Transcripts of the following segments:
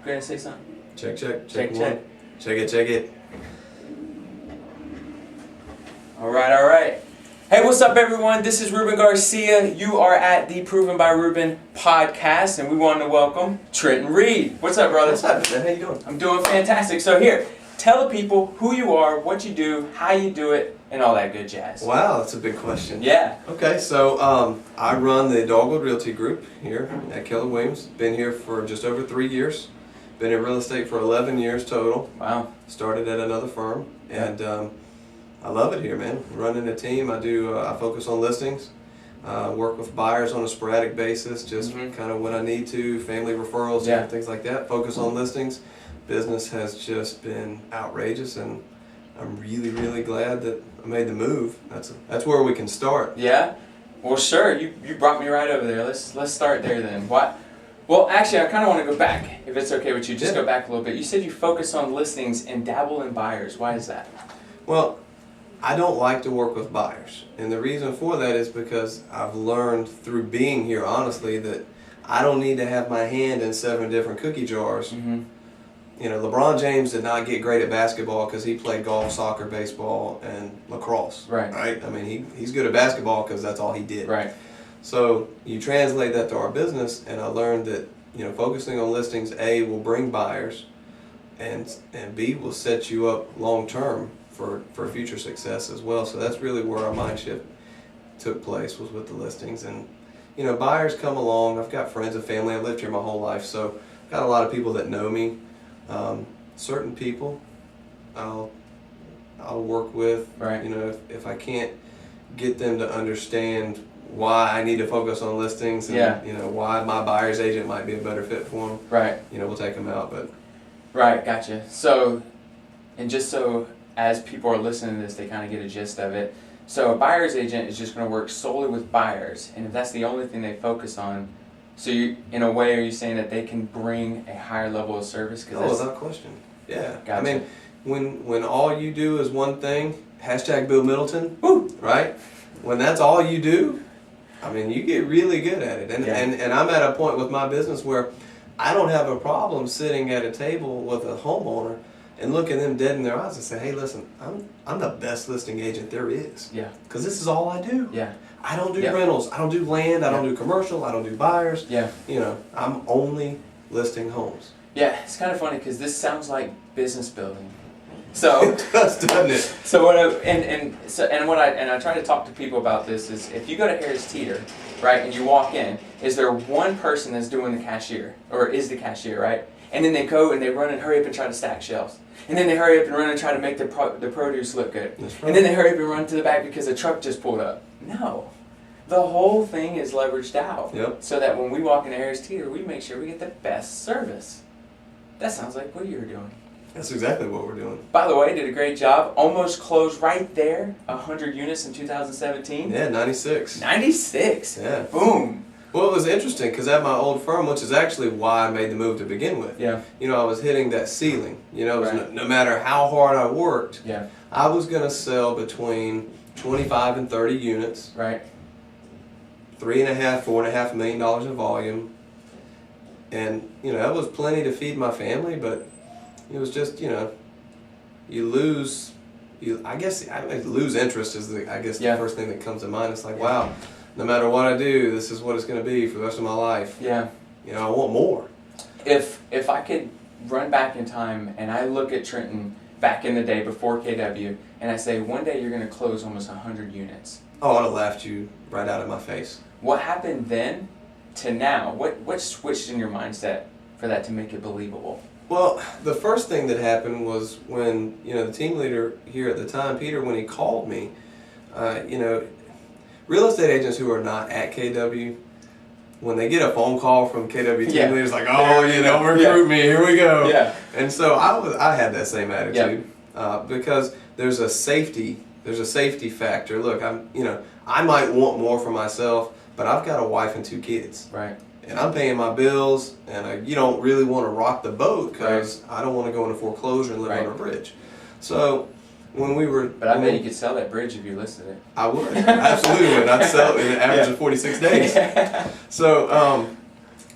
gonna say something? Check one. Check. Check it. All right. Hey, what's up, everyone? This is Ruben Garcia. You are at the Proven by Ruben podcast, and we want to welcome Trenton Reid. What's up, brother? What's up, man? How you doing? I'm doing fantastic. So here, tell the people who you are, what you do, how you do it, and all that good jazz. Wow, that's a big question. Yeah. Okay, so I run the Dogwood Realty Group here at Keller Williams. Been here for just over 3 years. Been in real estate for 11 years total. Wow. Started at another firm, and I love it here, man. Running a team, I focus on listings, work with buyers on a sporadic basis, just kind of when I need to, family referrals, and things like that. Focus on listings. Business has just been outrageous, and I'm really, really glad that I made the move. That's where we can start. Yeah. Well, sure. You brought me right over there. Let's start there then. What? Well, actually, I kind of want to go back, if it's okay with you. Just go back a little bit. You said you focus on listings and dabble in buyers. Why is that? Well, I don't like to work with buyers. And the reason for that is because I've learned through being here, honestly, that I don't need to have my hand in 7 different cookie jars. Mm-hmm. You know, LeBron James did not get great at basketball because he played golf, soccer, baseball, and lacrosse. Right. I mean, he's good at basketball because that's all he did. Right. So you translate that to our business, and I learned that, you know, focusing on listings, A, will bring buyers, and B, will set you up long term for future success as well. So that's really where our mind shift took place, was with the listings. And, you know, buyers come along. I've got friends and family. I've lived here my whole life, so I've got a lot of people that know me. Certain people I'll work with. Right. You know, if I can't get them to understand why I need to focus on listings and you know, why my buyer's agent might be a better fit for them. Right. You know, we'll take them out. But right, gotcha. So, and just so as people are listening to this, they kind of get a gist of it. So a buyer's agent is just going to work solely with buyers, and if that's the only thing they focus on, so you, in a way, are you saying that they can bring a higher level of service? without question. Yeah. Gotcha. I mean, when all you do is one thing, hashtag Bill Middleton, woo, right? When that's all you do, I mean, you get really good at it. And I'm at a point with my business where I don't have a problem sitting at a table with a homeowner and looking them dead in their eyes and say, hey, listen, I'm the best listing agent there is. Yeah. Because this is all I do. Yeah. I don't do rentals. I don't do land. I don't do commercial. I don't do buyers. Yeah. You know, I'm only listing homes. Yeah, it's kind of funny because this sounds like business building. So it does, doesn't it? So what I try to talk to people about this is, if you go to Harris Teeter, right, and you walk in, is there one person that's doing the cashier, or is the cashier, right? And then they go and they run and hurry up and try to stack shelves, and then they hurry up and run and try to make the produce look good, and then they hurry up and run to the back because a truck just pulled up. No, the whole thing is leveraged out, so that when we walk into Harris Teeter, we make sure we get the best service. That sounds like what you're doing. That's exactly what we're doing. By the way, did a great job. Almost closed right there, 100 units in 2017. Yeah, 96. 96? Yeah. Boom. Well, it was interesting because at my old firm, which is actually why I made the move to begin with, you know, I was hitting that ceiling. You know, no matter how hard I worked, I was going to sell between 25 and 30 units. Right. $4.5 million in volume. And, you know, that was plenty to feed my family, but it was just, you know, you lose interest is the first thing that comes to mind. It's like, wow, no matter what I do, this is what it's going to be for the rest of my life. Yeah. You know, I want more. If I could run back in time and I look at Trenton back in the day before KW and I say, one day you're going to close almost 100 units. Oh, I'd have laughed you right out of my face. What happened then to now? What switched in your mindset for that to make it believable? Well, the first thing that happened was when, you know, the team leader here at the time, Peter, when he called me, you know, real estate agents who are not at KW, when they get a phone call from KW team leaders, like, oh, you know, recruit me, here we go. Yeah. And so I had that same attitude because there's a safety factor. Look, I might want more for myself, but I've got a wife and 2 kids. Right. And I'm paying my bills, and you don't really want to rock the boat because I don't want to go into foreclosure and live on a bridge. So when we were... But I bet you could sell that bridge if you listed it. I would. Absolutely would. I'd sell it in an average of 46 days. So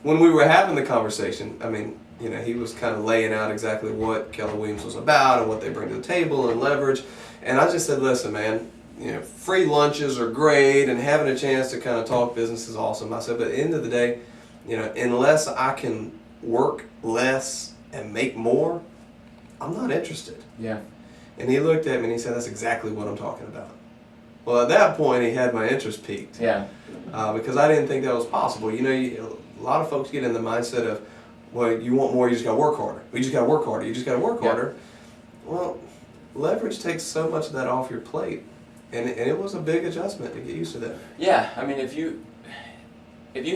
when we were having the conversation, I mean, he was kind of laying out exactly what Keller Williams was about and what they bring to the table and leverage. And I just said, listen, man, free lunches are great and having a chance to kind of talk business is awesome. I said, but at the end of the day, unless I can work less and make more, I'm not interested. Yeah. And he looked at me and he said, that's exactly what I'm talking about. Well, at that point, he had my interest piqued. Yeah. Because I didn't think that was possible. A lot of folks get in the mindset of, well, you want more, you just got to work harder. You just got to work harder. You just got to work harder. Well, leverage takes so much of that off your plate. And it was a big adjustment to get used to that. Yeah. I mean, if you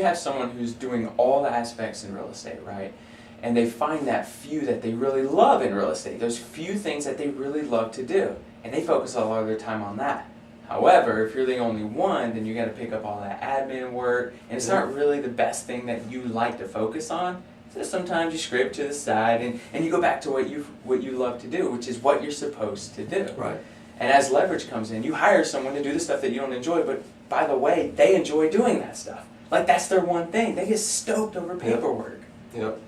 have someone who's doing all the aspects in real estate, right, and they find that few that they really love in real estate, those few things that they really love to do, and they focus a lot of their time on that. However, if you're the only one, then you got to pick up all that admin work, and it's not really the best thing that you like to focus on. So sometimes you scrape to the side, and you go back to what you love to do, which is what you're supposed to do. Right. And as leverage comes in, you hire someone to do the stuff that you don't enjoy, but by the way, they enjoy doing that stuff. Like, that's their one thing. They get stoked over paperwork. Yep.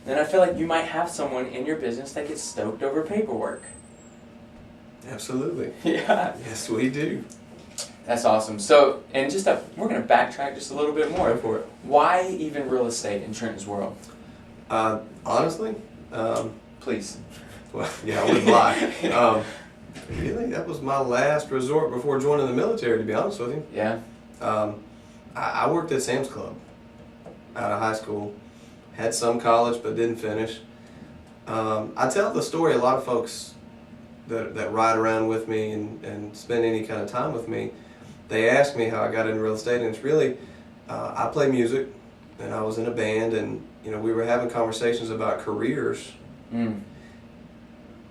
And I feel like you might have someone in your business that gets stoked over paperwork. Absolutely. Yeah. Yes, we do. That's awesome. So, and we're going to backtrack just a little bit more. Go for it. Why even real estate in Trenton's world? Honestly, Please. well, yeah, I wouldn't lie. Really, that was my last resort before joining the military, to be honest with you. Yeah. I worked at Sam's Club out of high school. Had some college, but didn't finish. I tell the story, a lot of folks that ride around with me and spend any kind of time with me, they ask me how I got into real estate, and it's really, I play music, and I was in a band, and we were having conversations about careers. Mm.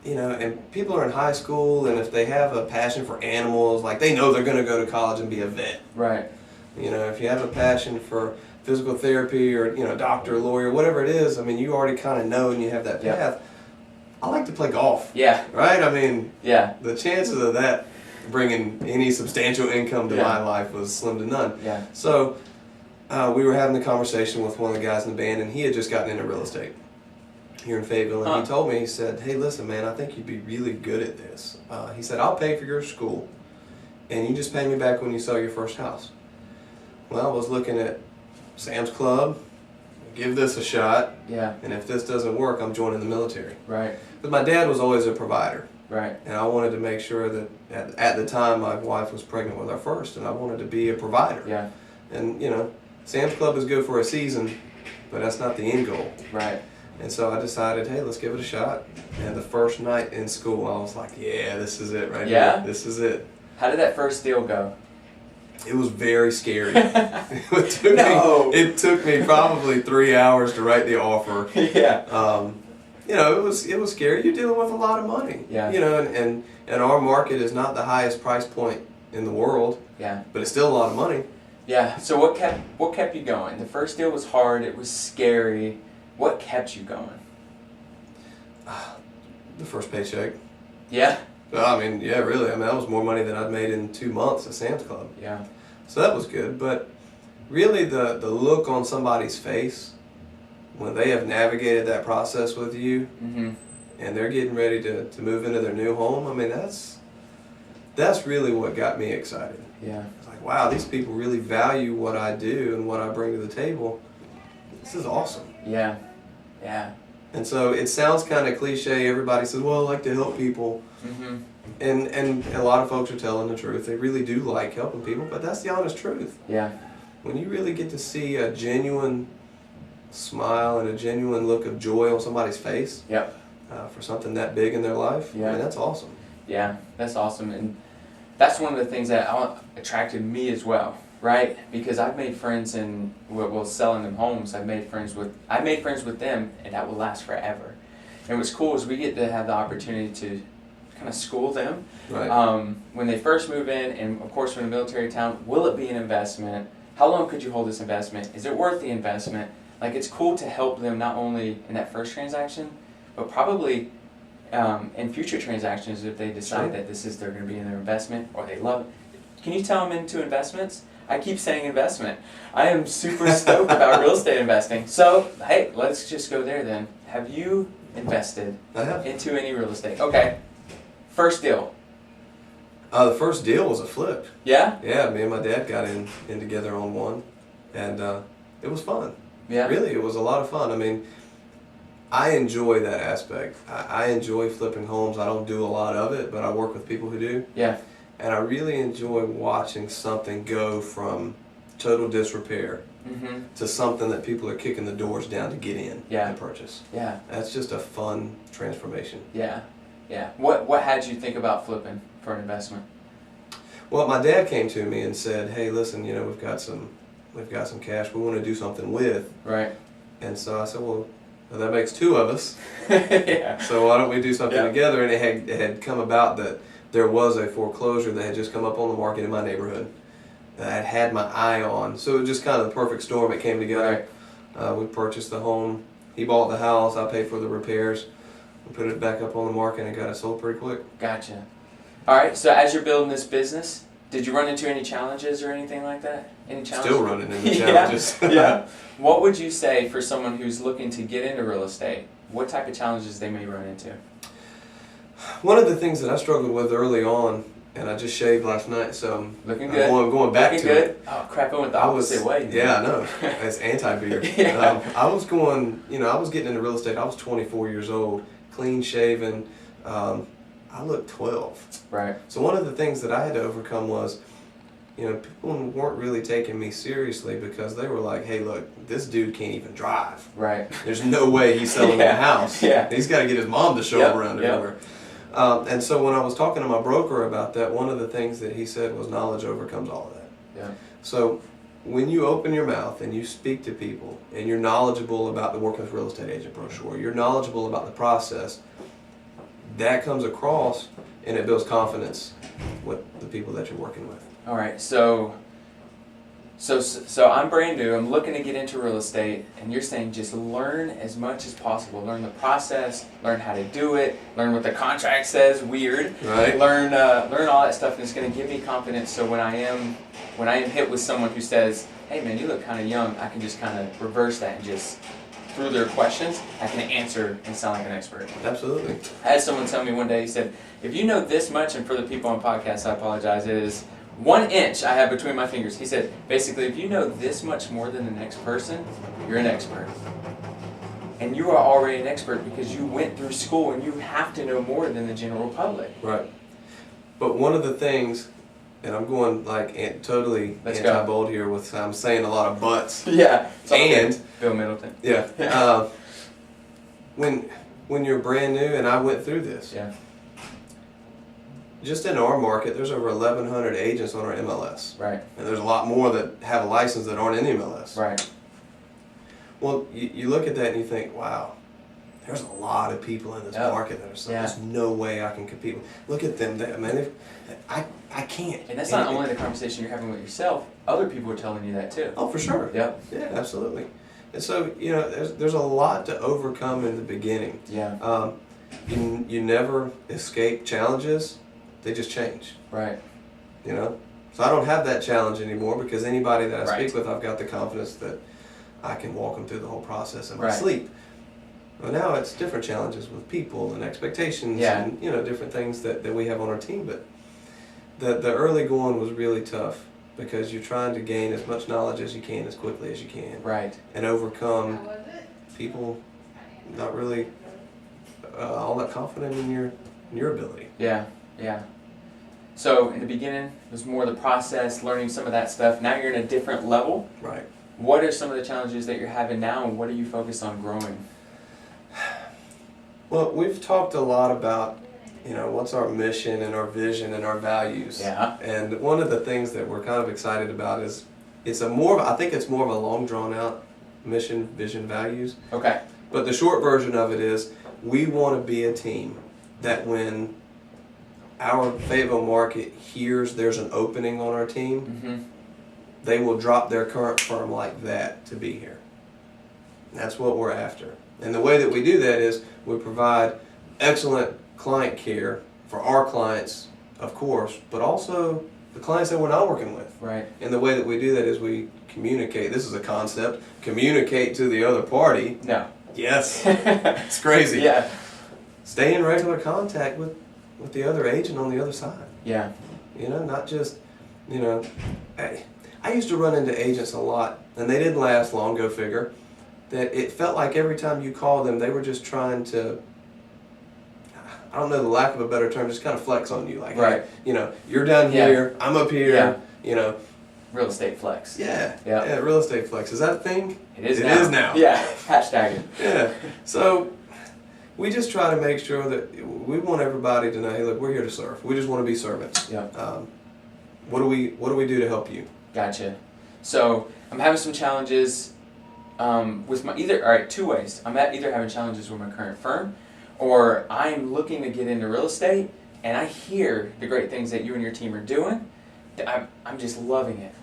And people are in high school, and if they have a passion for animals, like they know they're going to go to college and be a vet. Right. If you have a passion for physical therapy or doctor, lawyer, whatever it is, I mean, you already kind of know and you have that path. Yep. I like to play golf. Yeah. Right? I mean, yeah. The chances of that bringing any substantial income to my life was slim to none. Yeah. So we were having a conversation with one of the guys in the band, and he had just gotten into real estate here in Fayetteville, and he told me, he said, hey, listen, man, I think you'd be really good at this. He said, I'll pay for your school, and you just pay me back when you sell your first house. Well, I was looking at Sam's Club, give this a shot, and if this doesn't work, I'm joining the military. Right. But my dad was always a provider. Right. And I wanted to make sure that at the time my wife was pregnant with our first, and I wanted to be a provider. Yeah. And, Sam's Club is good for a season, but that's not the end goal. Right. And so I decided, hey, let's give it a shot. And the first night in school, I was like, yeah, this is it right here. This is it. How did that first deal go? It was very scary. It took me probably 3 hours to write the offer. Yeah. It was scary. You're dealing with a lot of money. Yeah. And our market is not the highest price point in the world. Yeah. But it's still a lot of money. Yeah. So what kept you going? The first deal was hard. It was scary. What kept you going? The first paycheck. Yeah. I mean, yeah, really. I mean, that was more money than I'd made in 2 months at Sam's Club. Yeah. So that was good. But really, the look on somebody's face when they have navigated that process with you, mm-hmm. and they're getting ready to move into their new home, I mean, that's really what got me excited. Yeah. It's like, wow, these people really value what I do and what I bring to the table. This is awesome. Yeah. Yeah. And so it sounds kind of cliche. Everybody says, well, I like to help people. Mm-hmm. And a lot of folks are telling the truth. They really do like helping people, but that's the honest truth. Yeah. When you really get to see a genuine smile and a genuine look of joy on somebody's face, yep. For something that big in their life, yeah. I mean, that's awesome. Yeah, that's awesome. And that's one of the things that attracted me as well, right? Because I've made friends selling them homes. I've made friends with them, and that will last forever. And what's cool is we get to have the opportunity to kind of school them. Right. When they first move in, and of course, we're in a military town, will it be an investment? How long could you hold this investment? Is it worth the investment? Like, it's cool to help them not only in that first transaction, but probably in future transactions if they decide that they're going to be in their investment or they love it. Can you tell them into investments? I keep saying investment. I am super stoked about real estate investing. So, hey, let's just go there then. Have you invested into any real estate? Okay. First deal. The first deal was a flip. Yeah? Yeah, me and my dad got in together on one, and it was fun. Yeah. Really, it was a lot of fun. I mean, I enjoy that aspect. I enjoy flipping homes. I don't do a lot of it, but I work with people who do. Yeah. And I really enjoy watching something go from total disrepair to something that people are kicking the doors down to get in and purchase. Yeah. That's just a fun transformation. Yeah. Yeah. What had you think about flipping for an investment? Well, my dad came to me and said, "Hey, listen, you know, we've got some cash we want to do something with." Right. And so I said, "Well, that makes two of us. Yeah. So why don't we do something together?" And it had come about that there was a foreclosure that had just come up on the market in my neighborhood that I had my eye on. So it was just kind of the perfect storm. It came together. Right. We purchased the home. He bought the house. I paid for the repairs. We put it back up on the market and got it sold pretty quick. Gotcha. All right. So as you're building this business, did you run into any challenges or anything like that? Any challenges? Still running into challenges. Yeah. What would you say for someone who's looking to get into real estate? What type of challenges they may run into? One of the things that I struggled with early on, and I just shaved last night, so looking good. I'm going back looking to good. it. Oh crap! I went the opposite way. Yeah, I know. It's anti-beard. Yeah. I was going. You know, I was getting into real estate. I was 24 years old, clean shaven. I looked 12. Right. So one of the things that I had to overcome was, you know, people weren't really taking me seriously because they were like, "Hey, look, this dude can't even drive. Right. There's no way he's selling a house. Yeah. He's got to get his mom to show him around everywhere." And so when I was talking to my broker about that, one of the things that he said was knowledge overcomes all of that. Yeah. So when you open your mouth and you speak to people and you're knowledgeable about the Working with Real Estate Agent brochure, you're knowledgeable about the process, that comes across and it builds confidence with the people that you're working with. All right. So I'm brand new. I'm looking to get into real estate, and you're saying just learn as much as possible. Learn the process. Learn how to do it. Learn what the contract says. Weird. Right. Learn all that stuff, and it's going to give me confidence. So when I am hit with someone who says, "Hey man, you look kind of young," I can just kind of reverse that and just through their questions, I can answer and sound like an expert. Absolutely. I had someone tell me one day. He said, "If you know this much," and for the people on podcasts, I apologize. It is 1 inch I have between my fingers. He said, basically, if you know this much more than the next person, you're an expert. And you are already an expert because you went through school and you have to know more than the general public. Right. But one of the things, and I'm going like totally anti-bold here with, I'm saying a lot of buts. Yeah. And Bill Middleton. Yeah. When you're brand new, and I went through this. Yeah. Just in our market, there's over 1,100 agents on our MLS. Right. And there's a lot more that have a license that aren't in the MLS. Right. Well, you look at that and you think, wow, there's a lot of people in this market that are saying, there's no way I can compete with. Look at them. I can't. And that's not only the conversation you're having with yourself. Other people are telling you that too. Oh, for sure. Yep. Yeah, absolutely. And so, you know, there's a lot to overcome in the beginning. Yeah. You never escape challenges. They just change. Right. You know? So I don't have that challenge anymore because anybody that I speak with, I've got the confidence that I can walk them through the whole process in my sleep. Well, now it's different challenges with people and expectations and, you know, different things that we have on our team. But the early going was really tough because you're trying to gain as much knowledge as you can as quickly as you can. Right. And overcome people not really all that confident in your ability. Yeah. Yeah. So in the beginning, it was more the process, learning some of that stuff. Now you're in a different level. Right. What are some of the challenges that you're having now, and what are you focused on growing? Well, we've talked a lot about, you know, what's our mission and our vision and our values. Yeah. And one of the things that we're kind of excited about is I think it's more of a long drawn out mission, vision, values. Okay. But the short version of it is we want to be a team that when our Fayetteville market hears there's an opening on our team, they will drop their current firm like that to be here. And that's what we're after. And the way that we do that is we provide excellent client care for our clients, of course, but also the clients that we're not working with. Right. And the way that we do that is we communicate. This is a concept. Communicate to the other party. No. Yes. It's crazy. Yeah. Stay in regular contact with the other agent on the other side. Yeah. You know, not just, you know, I used to run into agents a lot, and they didn't last long, go figure, that it felt like every time you called them, they were just trying to, I don't know the lack of a better term, just kind of flex on you. Like, right. Hey, you know, you're down here, I'm up here, you know. Real estate flex. Yeah, real estate flex. Is that a thing? It is now. It is now. Yeah, hashtag it. Yeah, so we just try to make sure that we want everybody to know, hey, look, we're here to serve. We just want to be servants. Yeah. What do we do to help you? Gotcha. So I'm having some challenges with my two ways. I'm either having challenges with my current firm, or I'm looking to get into real estate, and I hear the great things that you and your team are doing. I'm just loving it.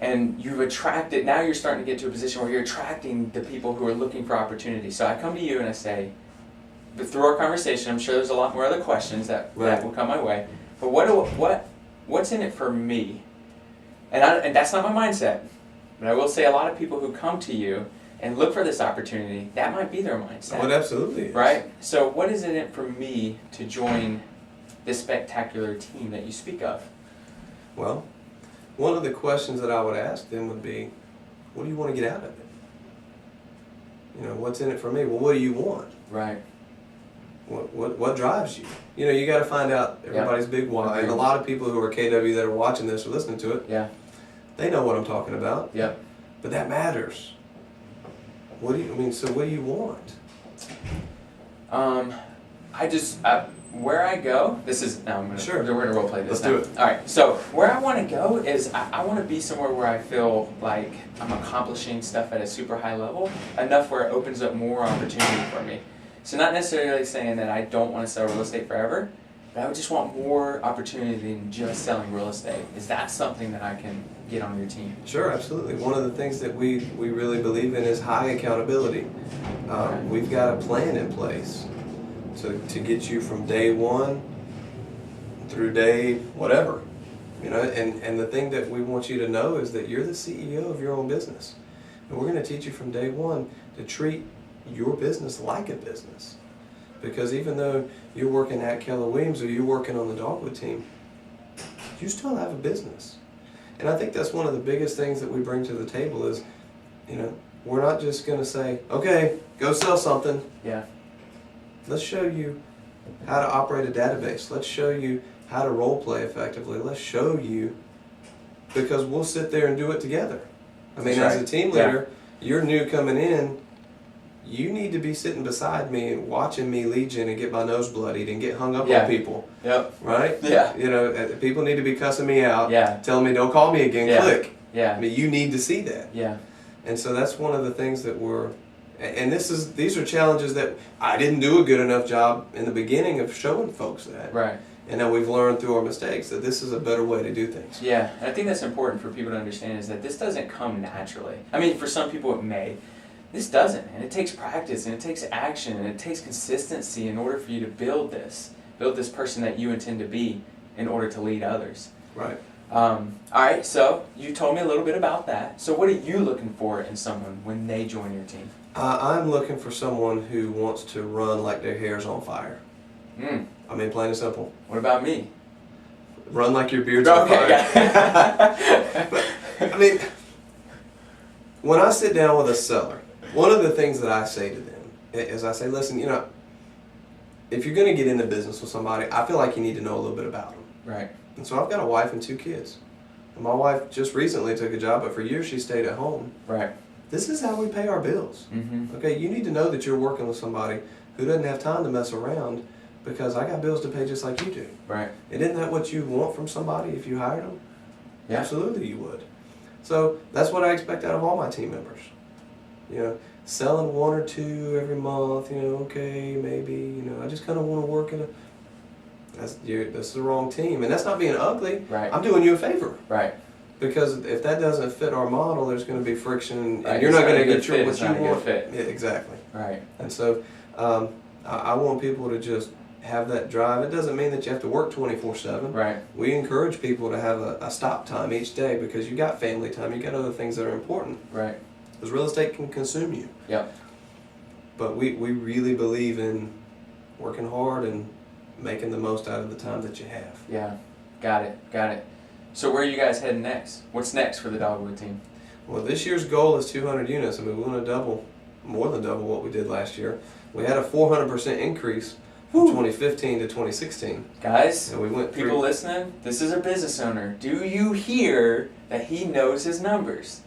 And you've attracted, now you're starting to get to a position where you're attracting the people who are looking for opportunities. So I come to you and I say, but through our conversation, I'm sure there's a lot more other questions that will come my way. But what's in it for me? And that's not my mindset. But I will say a lot of people who come to you and look for this opportunity, that might be their mindset. Well, it absolutely is. Right? So what is it in it for me to join this spectacular team that you speak of? Well, one of the questions that I would ask them would be, what do you want to get out of it? You know, what's in it for me? Well, what do you want? Right. What drives you? You know, you got to find out everybody's big why. And a lot of people who are KW that are watching this or listening to it, they know what I'm talking about. Yep. But that matters. What do you want? Where I go, we're gonna role play this. Let's do it. All right. So where I want to go is I want to be somewhere where I feel like I'm accomplishing stuff at a super high level, enough where it opens up more opportunity for me. So not necessarily saying that I don't want to sell real estate forever, but I would just want more opportunity than just selling real estate. Is that something that I can get on your team? Sure, absolutely. One of the things that we really believe in is high accountability. We've got a plan in place to get you from day one through day whatever. You know, and the thing that we want you to know is that you're the CEO of your own business. And we're going to teach you from day one to treat your business like a business. Because even though you're working at Keller Williams or you're working on the Dogwood team, you still have a business. And I think that's one of the biggest things that we bring to the table is, you know, we're not just going to say, okay, go sell something. Yeah. Let's show you how to operate a database. Let's show you how to role play effectively. Let's show you, because we'll sit there and do it together. I mean, as a team leader, you're new coming in, you need to be sitting beside me watching me lead gen and get my nose bloodied and get hung up on people. Yep. Right? Yeah. You know, people need to be cussing me out, telling me don't call me again, click. Yeah. I mean, you need to see that. Yeah. And so that's one of the things that these are challenges that I didn't do a good enough job in the beginning of showing folks that. Right. And now we've learned through our mistakes that this is a better way to do things. Yeah, and I think that's important for people to understand is that this doesn't come naturally. I mean, for some people it may. This doesn't, and it takes practice, and it takes action, and it takes consistency in order for you to build this person that you intend to be in order to lead others. Right. All right, so you told me a little bit about that. So what are you looking for in someone when they join your team? I'm looking for someone who wants to run like their hair's on fire. I mean, plain and simple. What about me? Run like your beard's on fire. But, I mean, when I sit down with a seller, one of the things that I say to them is I say, listen, you know, if you're going to get into business with somebody, I feel like you need to know a little bit about them. Right. And so I've got a wife and 2 kids. And my wife just recently took a job, but for years she stayed at home. Right. This is how we pay our bills. Mm-hmm. Okay, you need to know that you're working with somebody who doesn't have time to mess around because I got bills to pay just like you do. Right. And isn't that what you want from somebody if you hired them? Yeah. Absolutely you would. So that's what I expect out of all my team members. You know, selling 1 or 2 every month, you know, okay, maybe, you know, I just kind of want to work in a... That's the wrong team. And that's not being ugly. Right. I'm doing you a favor. Right. Because if that doesn't fit our model, there's going to be friction, Right. and you're not going to get what you want. Fit. Yeah, exactly. Right. And so I want people to just have that drive. It doesn't mean that you have to work 24/7. Right. We encourage people to have a stop time each day because you got family time, you got other things that are important. Right. Because real estate can consume you. Yep. But we really believe in working hard and making the most out of the time that you have. Yeah. Got it. So where are you guys heading next? What's next for the Dogwood team? Well, this year's goal is 200 units. I mean, we want to more than double what we did last year. We had a 400% increase from 2015 to 2016. Guys, And we went through, people listening, this is a business owner. Do you hear that he knows his numbers?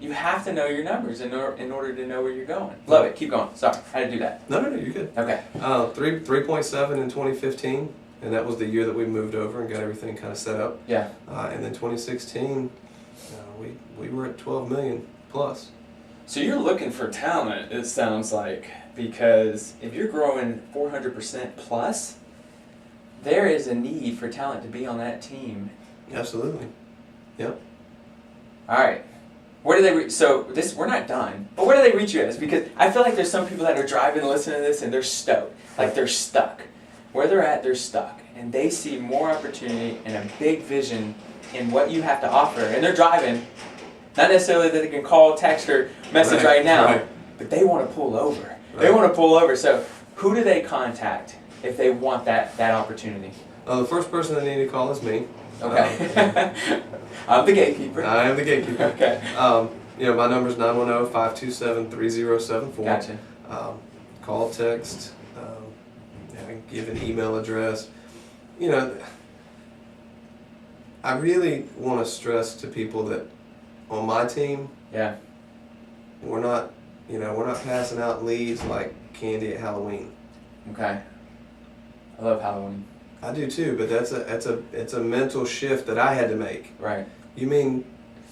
You have to know your numbers in order to know where you're going. Love it. Keep going. Sorry, I had to do that. No, you're good. Okay. 3.7 in 2015, and that was the year that we moved over and got everything kind of set up. Yeah. And then 2016, we were at 12 million plus. So you're looking for talent, it sounds like, because if you're growing 400% plus, there is a need for talent to be on that team. Absolutely. Yep. All right. Where do they reach? So we're not done, but where do they reach you as? Because I feel like there's some people that are driving and listening to this and they're stoked, like they're stuck. Where they're at, they're stuck, and they see more opportunity and a big vision in what you have to offer, and they're driving. Not necessarily that they can call, text, or message right now, but they want to pull over. Right. They want to pull over. So who do they contact if they want that opportunity? The first person they need to call is me. Okay. I'm the gatekeeper. I am the gatekeeper. Okay. My number is 910-527-3074. Gotcha. Call, text, I can give an email address. I really want to stress to people that on my team, yeah, we're not passing out leads like candy at Halloween. Okay. I love Halloween. I do too, but it's a mental shift that I had to make. Right. You mean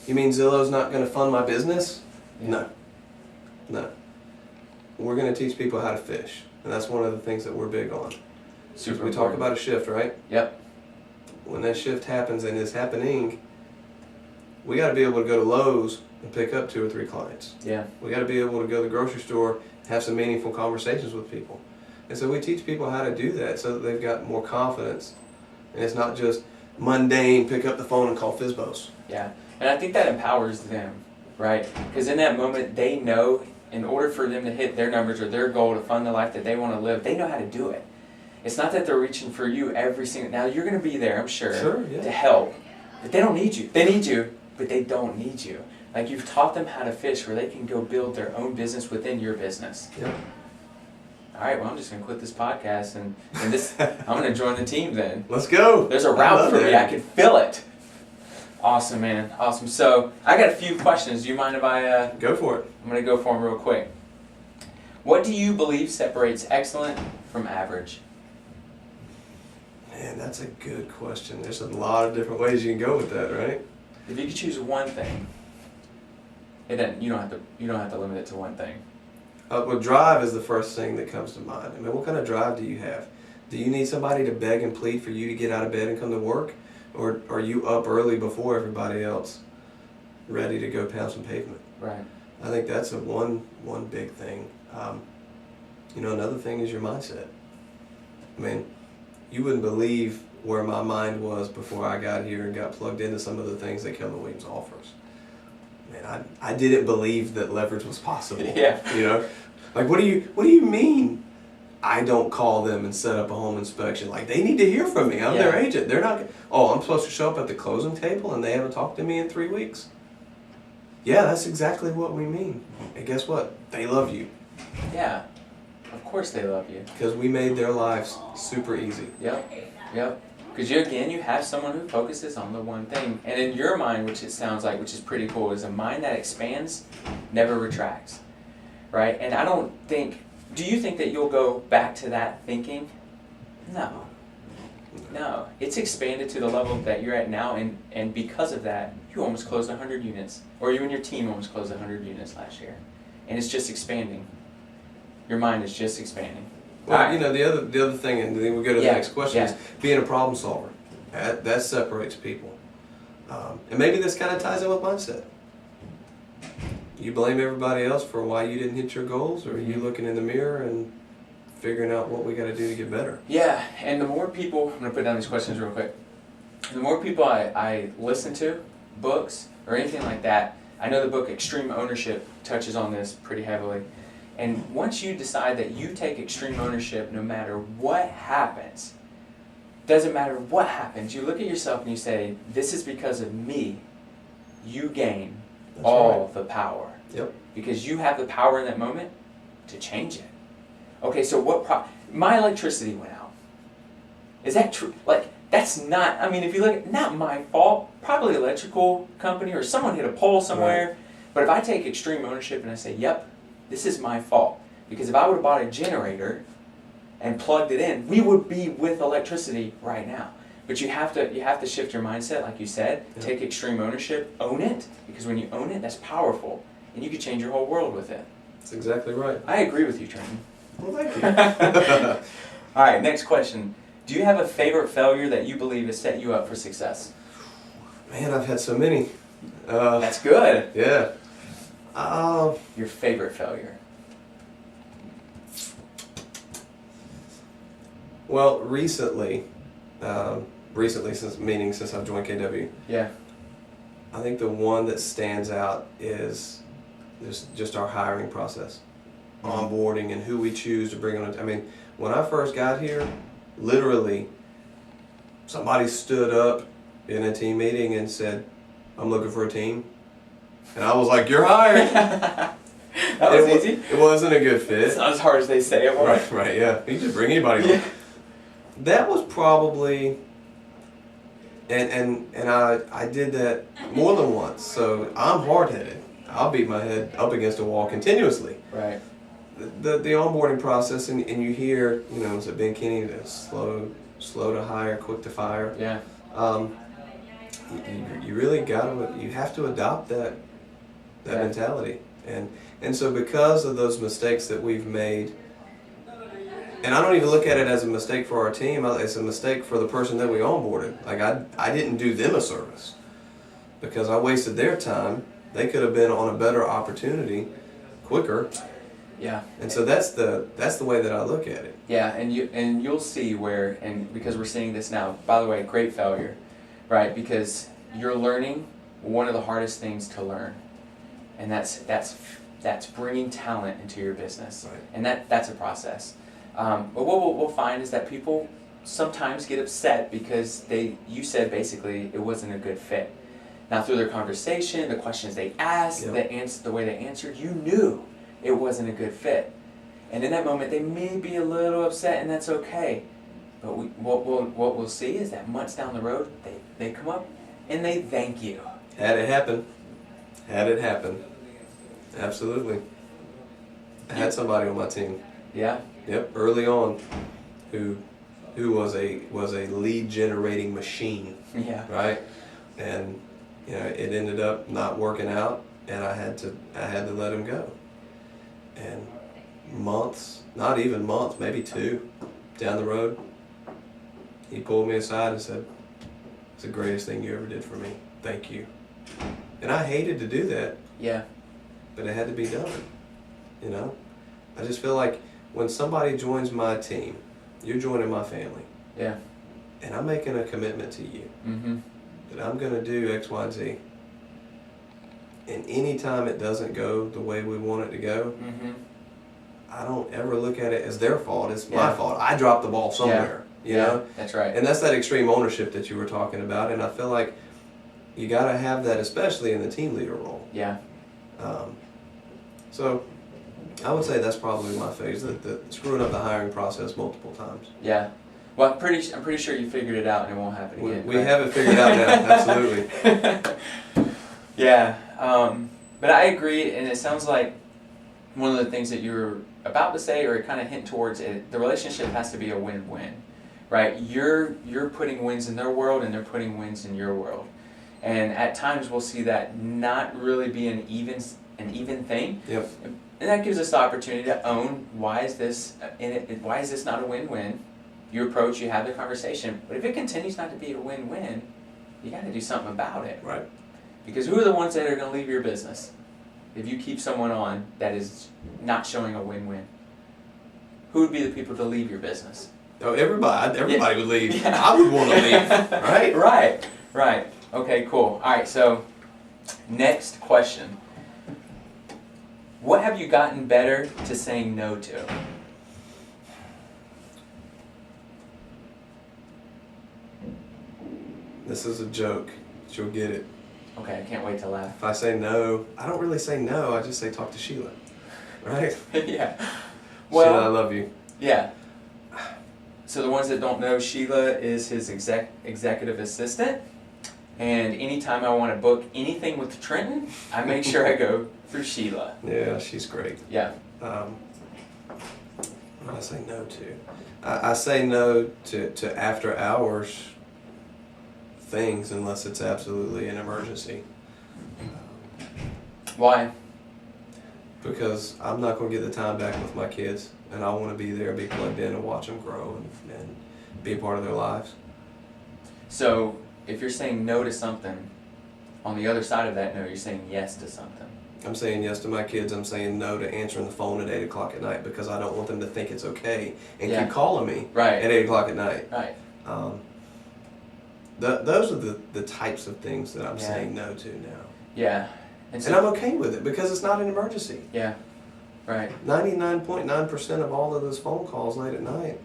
Zillow's not going to fund my business? Yeah. No. We're going to teach people how to fish, and that's one of the things that we're big on. Super. We talk about a shift, right? Yep. When that shift happens and is happening, we got to be able to go to Lowe's and pick up 2 or 3 clients. Yeah. We got to be able to go to the grocery store and have some meaningful conversations with people. And so we teach people how to do that so that they've got more confidence. And it's not just mundane, pick up the phone and call FSBOs. Yeah. And I think that empowers them, right? Because in that moment, they know in order for them to hit their numbers or their goal to fund the life that they want to live, they know how to do it. It's not that they're reaching for you every single... Now, you're going to be there, I'm sure, to help. But they don't need you. They need you, but they don't need you. Like, you've taught them how to fish where they can go build their own business within your business. Yeah. All right, well, I'm just going to quit this podcast and this. I'm going to join the team then. Let's go. There's a route for me. I can feel it. Awesome, man. Awesome. So I got a few questions. Do you mind if I... Go for it. I'm going to go for them real quick. What do you believe separates excellent from average? Man, that's a good question. There's a lot of different ways you can go with that, right? If you could choose one thing, you don't have to limit it to one thing. Well, drive is the first thing that comes to mind. I mean, what kind of drive do you have? Do you need somebody to beg and plead for you to get out of bed and come to work? Or are you up early before everybody else, ready to go pound some pavement? Right. I think that's one big thing. Another thing is your mindset. I mean, you wouldn't believe where my mind was before I got here and got plugged into some of the things that Keller Williams offers. Man, I didn't believe that leverage was possible. Yeah. Like what do you mean? I don't call them and set up a home inspection. Like, they need to hear from me. I'm their agent. They're not. Oh, I'm supposed to show up at the closing table and they haven't talked to me in 3 weeks. Yeah, that's exactly what we mean. And guess what? They love you. Yeah. Of course they love you. Because we made their lives super easy. Yep. Because you have someone who focuses on the one thing. And in your mind, which it sounds like, which is pretty cool, is a mind that expands, never retracts. Right? And I don't think... Do you think that you'll go back to that thinking? No. It's expanded to the level that you're at now, and because of that, you almost closed 100 units. Or you and your team almost closed 100 units last year. And it's just expanding. Your mind is just expanding. Well, right. the other thing, and then we go to the next question, is being a problem solver. That separates people. And maybe this kind of ties in with mindset. You blame everybody else for why you didn't hit your goals, or are you looking in the mirror and figuring out what we got to do to get better. Yeah, and the more people, I'm going to put down these questions real quick. The more people I listen to, books, or anything like that, I know the book Extreme Ownership touches on this pretty heavily. And once you decide that you take extreme ownership no matter what happens, doesn't matter what happens, you look at yourself and you say, this is because of me, you gain all the power. Yep. Because you have the power in that moment to change it. Okay, so my electricity went out. Is that true? Like, that's not, I mean, if you look at, not my fault, probably electrical company or someone hit a pole somewhere. Right. But if I take extreme ownership and I say, yep, this is my fault. Because if I would have bought a generator and plugged it in, we would be with electricity right now. But you have to shift your mindset, like you said, take extreme ownership, own it, because when you own it, that's powerful. And you can change your whole world with it. That's exactly right. I agree with you, Trenton. Well, thank you. All right, next question. Do you have a favorite failure that you believe has set you up for success? Man, I've had so many. That's good. Yeah. Your favorite failure? Well, recently since I've joined KW. Yeah. I think the one that stands out is just our hiring process, onboarding, and who we choose to bring on. I mean, when I first got here, literally, somebody stood up in a team meeting and said, "I'm looking for a team," and I was like, "You're hired." That was easy. It wasn't a good fit. It's not as hard as they say it was. Right. Yeah. You just bring anybody on. That was probably. And I did that more than once, so I'm hard-headed. I'll beat my head up against a wall continuously. Right. The onboarding process, and you hear, is it Ben Kinney, slow to hire, quick to fire. Yeah. You really you have to adopt that mentality, and so because of those mistakes that we've made. And I don't even look at it as a mistake for our team. It's a mistake for the person that we onboarded. Like, I didn't do them a service because I wasted their time. They could have been on a better opportunity quicker. Yeah. And so that's the way that I look at it. Yeah, and you'll see where, and because we're seeing this now, by the way, great failure, right? Because you're learning one of the hardest things to learn, and that's bringing talent into your business. Right. And that's a process. But what we'll find is that people sometimes get upset because you said basically it wasn't a good fit. Now through their conversation, the questions they asked, the way they answered, you knew it wasn't a good fit. And in that moment, they may be a little upset, and that's okay. But what we'll see is that months down the road, they come up and they thank you. Had it happen. Absolutely. I had somebody on my team. Yeah. Yep, early on, who was a lead generating machine. Yeah. Right, and it ended up not working out, and I had to let him go. And months, not even months, maybe 2 down the road, he pulled me aside and said, "It's the greatest thing you ever did for me. Thank you." And I hated to do that. Yeah. But it had to be done. I just feel like, when somebody joins my team, you're joining my family. Yeah. And I'm making a commitment to you that I'm going to do X, Y, and Z. And any time it doesn't go the way we want it to go, I don't ever look at it as their fault. It's my fault. I dropped the ball somewhere. You know? That's right. And that's that extreme ownership that you were talking about. And I feel like you got to have that, especially in the team leader role. Yeah. So I would say that's probably my phase, the screwing up the hiring process multiple times. Yeah. Well, I'm pretty sure you figured it out and it won't happen again. We have it figured out now, absolutely. Yeah, but I agree, and it sounds like one of the things that you were about to say, or kind of hint towards it, the relationship has to be a win-win, right? You're putting wins in their world, and they're putting wins in your world. And at times we'll see that not really be an even thing. Yep. And that gives us the opportunity to own, why is this not a win-win? You approach, you have the conversation. But if it continues not to be a win-win, you got to do something about it. Right. Because who are the ones that are going to leave your business if you keep someone on that is not showing a win-win? who would be the people to leave your business? Oh, everybody would leave. Yeah. I would want to leave, right? Right. Okay, cool. All right, so next question. What have you gotten better to saying no to? This is a joke. You'll get it. Okay, I can't wait to laugh. If I say no, I don't really say no. I just say talk to Sheila, right? Yeah. Sheila, I love you. Yeah. So the ones that don't know, Sheila is his executive assistant. And anytime I want to book anything with Trenton, I make sure I go through Sheila. Yeah, she's great. Yeah. What do I say no to? I say no to after hours things unless it's absolutely an emergency. Why? Because I'm not going to get the time back with my kids, and I want to be there, be plugged in, and watch them grow and be a part of their lives. So if you're saying no to something, on the other side of that no, you're saying yes to something. I'm saying yes to my kids. I'm saying no to answering the phone at 8 o'clock at night because I don't want them to think it's okay and keep calling me at 8 o'clock at night. Right. Those are the types of things that I'm saying no to now. Yeah. And I'm okay with it because it's not an emergency. Yeah. Right. 99.9% of all of those phone calls late at night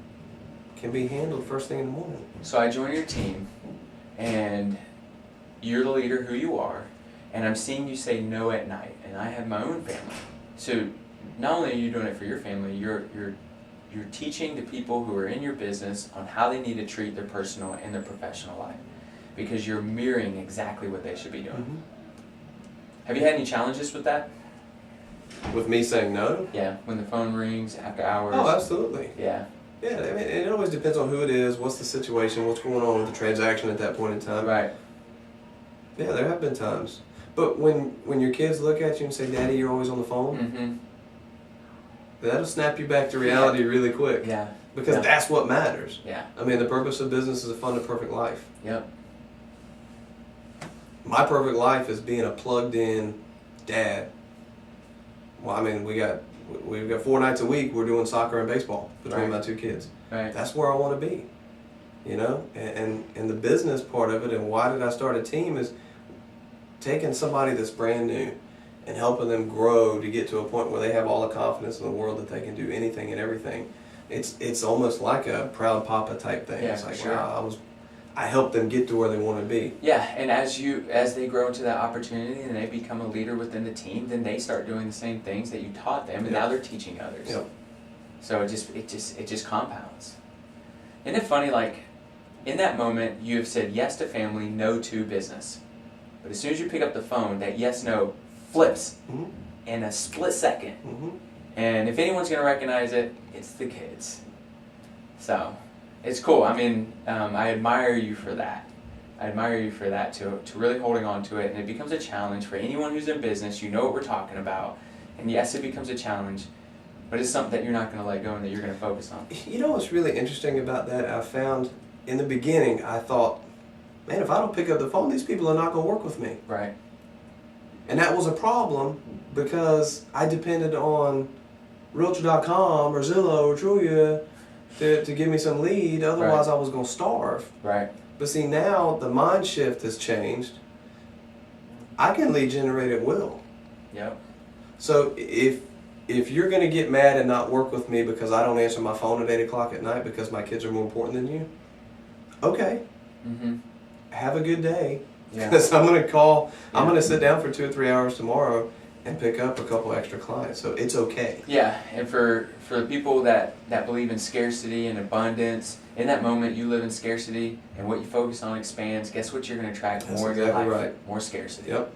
can be handled first thing in the morning. So I join your team, and you're the leader who you are, and I'm seeing you say no at night, and I have my own family. So not only are you doing it for your family, you're teaching the people who are in your business on how they need to treat their personal and their professional life, because you're mirroring exactly what they should be doing. Mm-hmm. Have you had any challenges with that? With me saying no? Yeah, when the phone rings after hours. Oh, absolutely. Yeah. Yeah, I mean, it always depends on who it is, what's the situation, what's going on with the transaction at that point in time. Right. Yeah, there have been times. But when your kids look at you and say, Daddy, you're always on the phone, Mm-hmm. that'll snap you back to reality really quick. Yeah. Because that's what matters. Yeah. I mean, the purpose of business is to fund a perfect life. Yep. My perfect life is being a plugged-in dad. Well, I mean, we've got 4 nights a week we're doing soccer and baseball between my 2 kids. Right. That's where I want to be, you know. And the business part of it, and why did I start a team, is taking somebody that's brand new and helping them grow to get to a point where they have all the confidence in the world that they can do anything and everything. It's almost like a proud papa type thing. Yeah, it's like, sure. wow, I helped them get to where they want to be. Yeah, and as they grow into that opportunity and they become a leader within the team, then they start doing the same things that you taught them, and now they're teaching others. Yep. So it just compounds. Isn't it funny? Like, in that moment, you have said yes to family, no to business. But as soon as you pick up the phone, that yes/no flips in a split second. Mm-hmm. And if anyone's going to recognize it, it's the kids. So it's cool. I mean, I admire you for that. I admire you for that, to really holding on to it. And it becomes a challenge for anyone who's in business. You know what we're talking about. And yes, it becomes a challenge, but it's something that you're not going to let go and that you're going to focus on. You know what's really interesting about that? I found in the beginning, I thought, man, if I don't pick up the phone, these people are not going to work with me. Right. And that was a problem because I depended on Realtor.com or Zillow or Trulia to give me some lead. Otherwise, I was going to starve. Right. But see, now the mind shift has changed. I can lead generate at will. Yep. So if you're going to get mad and not work with me because I don't answer my phone at 8 o'clock at night because my kids are more important than you, okay. Mm-hmm. Have a good day. Yeah. Because I'm going to call, I'm going to sit down for 2 or 3 hours tomorrow and pick up a couple extra clients. So it's okay. Yeah, and for the people that believe in scarcity and abundance, in that moment you live in scarcity, and what you focus on expands. Guess what? You're going to attract That's more in your exactly life, right. more scarcity. Yep.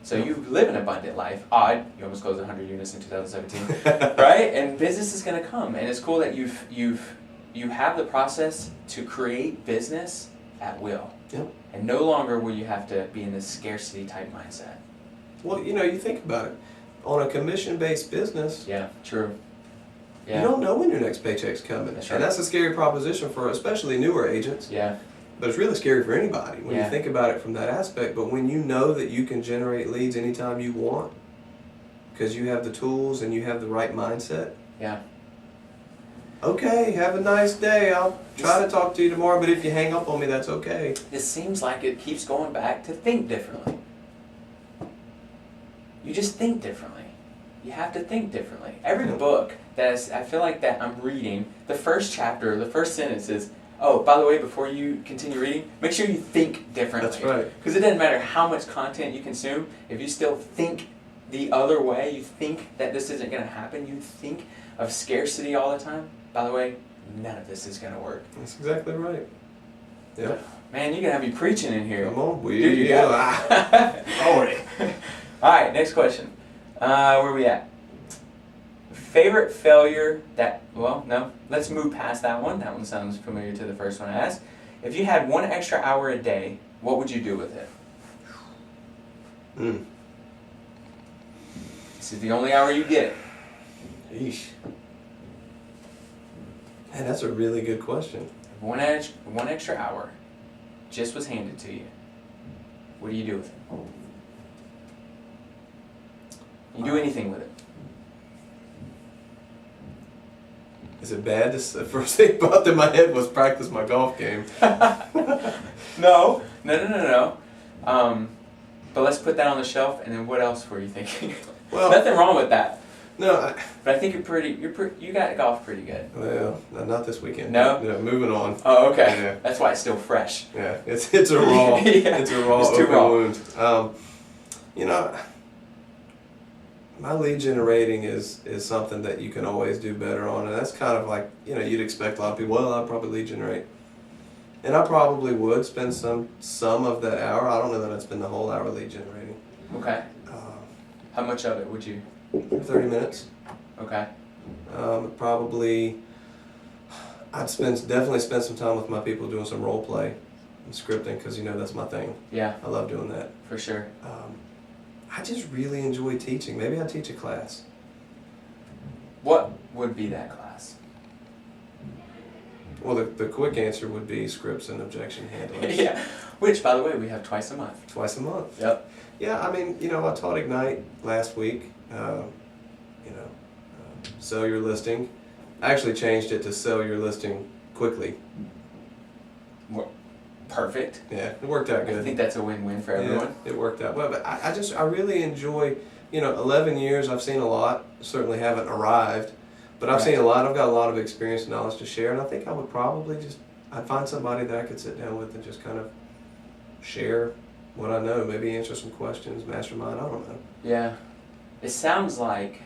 So you live an abundant life. Odd, you almost closed 100 units in 2017, right? And business is going to come, and it's cool that you have the process to create business at will. Yep. And no longer will you have to be in this scarcity type mindset. Well, you know, you think about it. On a commission-based business, Yeah, true. Yeah. you don't know when your next paycheck's coming. That's And right. that's a scary proposition for especially newer agents. Yeah. But it's really scary for anybody when Yeah. you think about it from that aspect. But when you know that you can generate leads anytime you want because you have the tools and you have the right mindset, Yeah. okay, have a nice day. I'll try to talk to you tomorrow, but if you hang up on me, that's okay. It seems like it keeps going back to think differently. You just think differently. You have to think differently. Every book I feel like that I'm reading, the first chapter, the first sentence is, oh, by the way, before you continue reading, make sure you think differently. That's right. Because it doesn't matter how much content you consume, if you still think the other way, you think that this isn't going to happen, you think of scarcity all the time, by the way, none of this is going to work. That's exactly right. Yeah. Man, you're going to have me preaching in here. Come on. Dude, you got it. Already. All right, next question. Where are we at? Favorite failure that, well, no, let's move past that one. That one sounds familiar to the first one I asked. If you had 1 extra hour a day, what would you do with it? This is the only hour you get. Yeesh. Man, that's a really good question. One extra hour just was handed to you. What do you do with it? You do anything with it. Is it bad? The first thing popped in my head was practice my golf game. No. But let's put that on the shelf, and then what else were you thinking? Well, nothing wrong with that. No, but I think you got golf pretty good. Well, not this weekend. No? No, moving on. Oh, okay. Yeah. That's why it's still fresh. Yeah, it's a raw, yeah. It's a raw It's too open raw. wound. You know, my lead generating is something that you can always do better on, and that's kind of like, you'd expect a lot of people, well, I'll probably lead generate. And I probably would spend some of that hour. I don't know that I'd spend the whole hour lead generating. Okay. How much of it would you? 30 minutes. Okay. Probably, I'd definitely spend some time with my people doing some role play and scripting, because that's my thing. Yeah. I love doing that. For sure. I just really enjoy teaching. Maybe I'd teach a class. What would be that class? Well, the quick answer would be scripts and objection handlers. Yeah. Which, by the way, we have twice a month. Twice a month. Yep. Yeah, I mean, I taught Ignite last week. Sell your listing. I actually changed it to sell your listing quickly. Perfect. Yeah, it worked out good. I think that's a win-win for everyone. Yeah, it worked out well. But I really enjoy, 11 years, I've seen a lot. Certainly haven't arrived, but I've seen a lot. I've got a lot of experience and knowledge to share, and I think I would probably I'd find somebody that I could sit down with and just kind of share what I know, maybe answer some questions, mastermind, I don't know. Yeah. It sounds like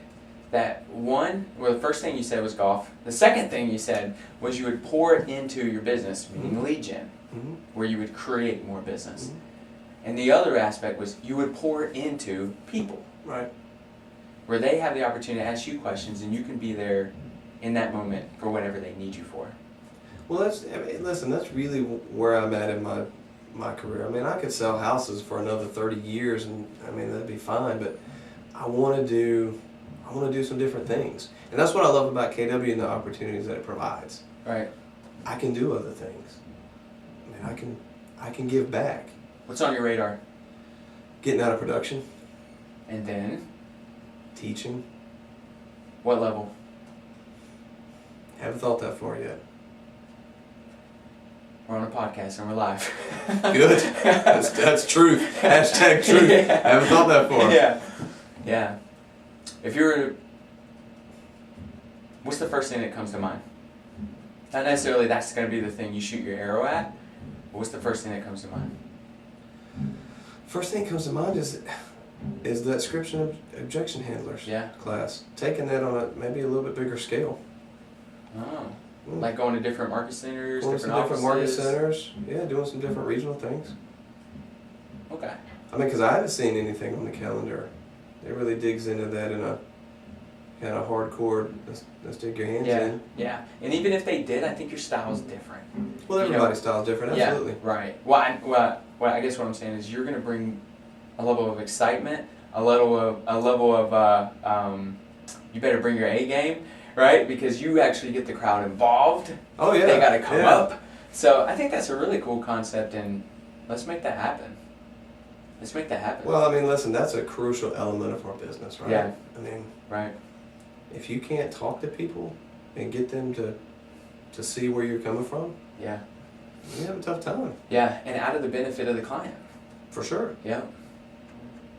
that the first thing you said was golf. The second thing you said was you would pour it into your business, meaning lead gen, where you would create more business. And the other aspect was you would pour it into people. Right. Where they have the opportunity to ask you questions and you can be there in that moment for whatever they need you for. Well, that's really where I'm at in my career. I mean, I could sell houses for another 30 years, and I mean that'd be fine. But I want to do some different things, and that's what I love about KW and the opportunities that it provides. Right. I can do other things. I mean, I can give back. What's on your radar? Getting out of production. And then? Teaching. What level? Haven't thought that far yet. We're on a podcast and we're live. Good. That's truth. Hashtag truth. Yeah. Haven't thought that far. Yeah. Yeah. If you were, what's the first thing that comes to mind? Not necessarily that's going to be the thing you shoot your arrow at, but what's the first thing that comes to mind? First thing that comes to mind is that scripts and objection handlers class. Taking that on maybe a little bit bigger scale. Oh. Like going to different market centers, going different to offices? different market centers. Yeah, doing some different regional things. Okay. I mean, because I haven't seen anything on the calendar that really digs into that in a kind of hardcore, let's dig your hands in. Yeah. And even if they did, I think your style's different. Well, everybody's style's different, absolutely. Yeah, right. Well, I guess what I'm saying is you're going to bring a level of excitement, a level of you better bring your A game, right? Because you actually get the crowd involved. Oh yeah. They got to come up. So I think that's a really cool concept, and let's make that happen. Let's make that happen. Well, I mean, listen, that's a crucial element of our business, right? Yeah. I mean, right. If you can't talk to people, and get them to see where you're coming from, Yeah. you have a tough time. Yeah, and out of the benefit of the client. For sure. Yeah.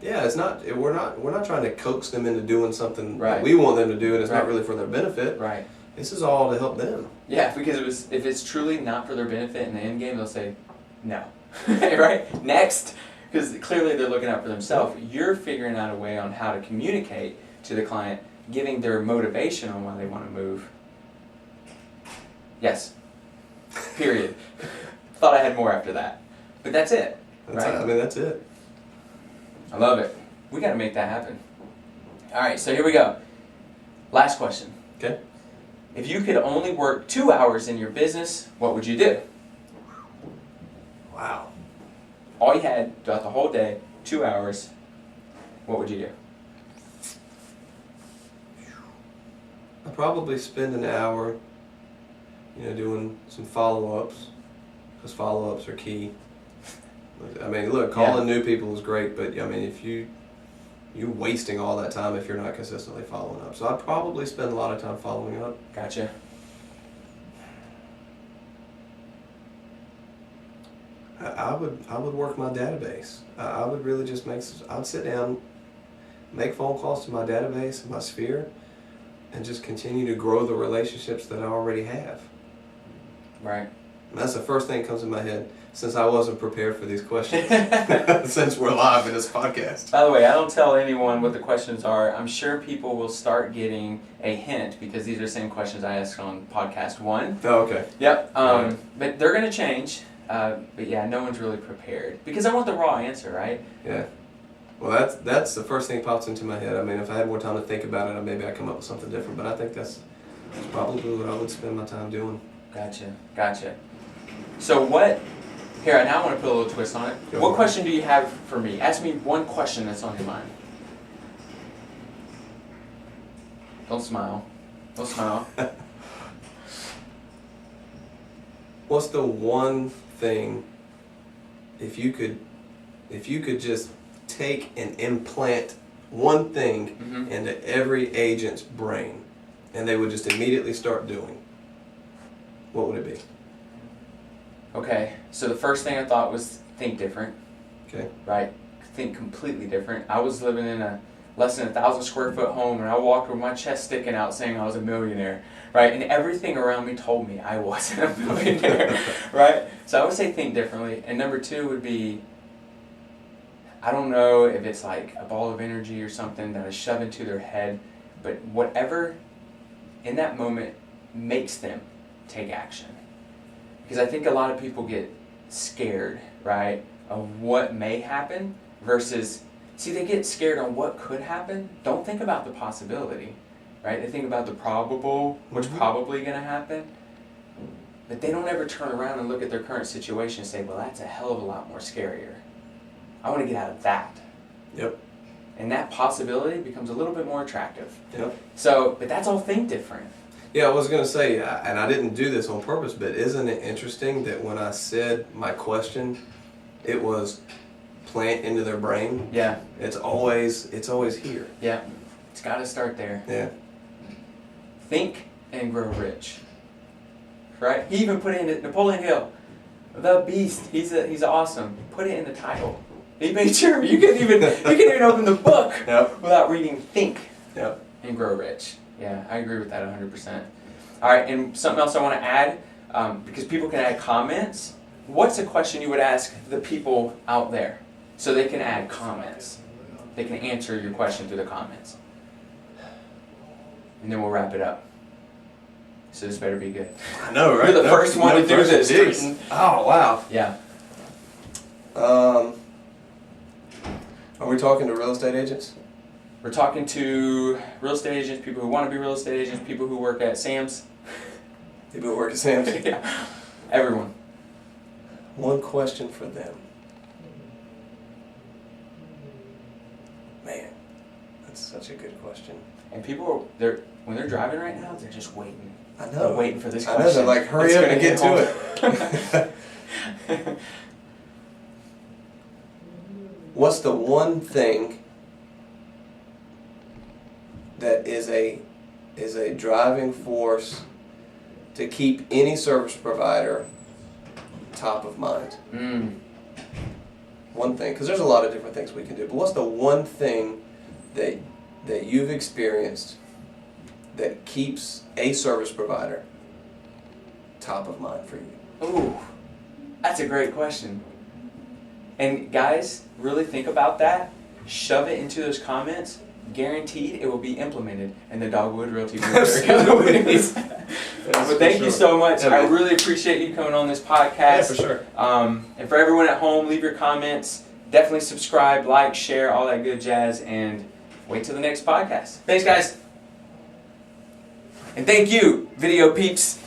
Yeah, it's not. We're not trying to coax them into doing something Right. that we want them to do, and it's Right. not really for their benefit. Right. This is all to help them. Yeah, because if it's truly not for their benefit in the end game, they'll say no. Right? Next. Because clearly they're looking out for themselves. You're figuring out a way on how to communicate to the client, giving their motivation on why they want to move. Yes. Period. Thought I had more after that. But that's it. Right? I mean, that's it. I love it. We got to make that happen. All right, so here we go. Last question. Okay. If you could only work 2 hours in your business, what would you do? Wow. All you had throughout the whole day, 2 hours, what would you do? I'd probably spend an hour, doing some follow-ups, because follow-ups are key. I mean, look, calling new people is great, but I mean, if you're wasting all that time if you're not consistently following up. So I'd probably spend a lot of time following up. Gotcha. I would work my database. I would really just I'd sit down, make phone calls to my database, my sphere, and just continue to grow the relationships that I already have. Right. And that's the first thing that comes in my head since I wasn't prepared for these questions. Since we're live in this podcast. By the way, I don't tell anyone what the questions are. I'm sure people will start getting a hint because these are the same questions I asked on podcast 1. Oh, okay. Yep. Right. But they're going to change. But yeah, no one's really prepared because I want the raw answer, right? Yeah. Well, that's the first thing that pops into my head. I mean, if I had more time to think about it, maybe I'd come up with something different. But I think that's probably what I would spend my time doing. Gotcha. So what? Here, now I want to put a little twist on it. Go What ahead. question do you have for me? Ask me one question that's on your mind. Don't smile. Don't smile. What's the one thing, if you could just take and implant one thing Mhm. into every agent's brain, and they would just immediately start doing, what would it be? Okay, so the first thing I thought was think different, Okay. right? Think completely different. I was living in a less than 1,000 square foot home, and I walked with my chest sticking out saying I was a millionaire, right? And everything around me told me I wasn't a millionaire, right? So I would say think differently. And number 2 would be, I don't know if it's like a ball of energy or something that I shove into their head, but whatever in that moment makes them take action. Because I think a lot of people get scared, right, of what may happen versus, see, they get scared on what could happen. Don't think about the possibility, right? They think about the probable, what's probably going to happen. But they don't ever turn around and look at their current situation and say, well, that's a hell of a lot more scarier. I want to get out of that. Yep. And that possibility becomes a little bit more attractive. Yep. So, but that's all think different. Yeah, I was going to say, and I didn't do this on purpose, but isn't it interesting that when I said my question, it was plant into their brain? Yeah. It's always here. Yeah. It's got to start there. Yeah. Think and grow rich. Right? He even put it in Napoleon Hill, the beast. He's awesome. Put it in the title. He made sure you couldn't even open the book without reading Think and Grow Rich. Yeah, I agree with that 100%. All right, and something else I want to add, because people can add comments. What's a question you would ask the people out there so they can add comments? They can answer your question through the comments. And then we'll wrap it up. So this better be good. I know, right? You're the first one to do this, Jeez. Trenton. Oh, wow. Yeah. Are we talking to real estate agents? We're talking to real estate agents, people who want to be real estate agents, people who work at Sam's. People who work at Sam's? Yeah. Everyone. One question for them. Man, that's such a good question. And people, when they're driving right now, they're just waiting. I know. They're waiting for this I question. know, they're like, hurry It's up gonna and get home. to it. What's the one thing that is a is a driving force to keep any service provider top of mind? One thing, because there's a lot of different things we can do, but what's the one thing that you've experienced that keeps a service provider top of mind for you? Ooh, that's a great question. And guys, really think about that. Shove it into those comments. Guaranteed it will be implemented in the Dogwood Realty Group. But thank you so much. Yeah, I really appreciate you coming on this podcast. Yeah, for sure. And for everyone at home, leave your comments. Definitely subscribe, like, share, all that good jazz, and wait till the next podcast. Thanks, guys. And thank you, video peeps.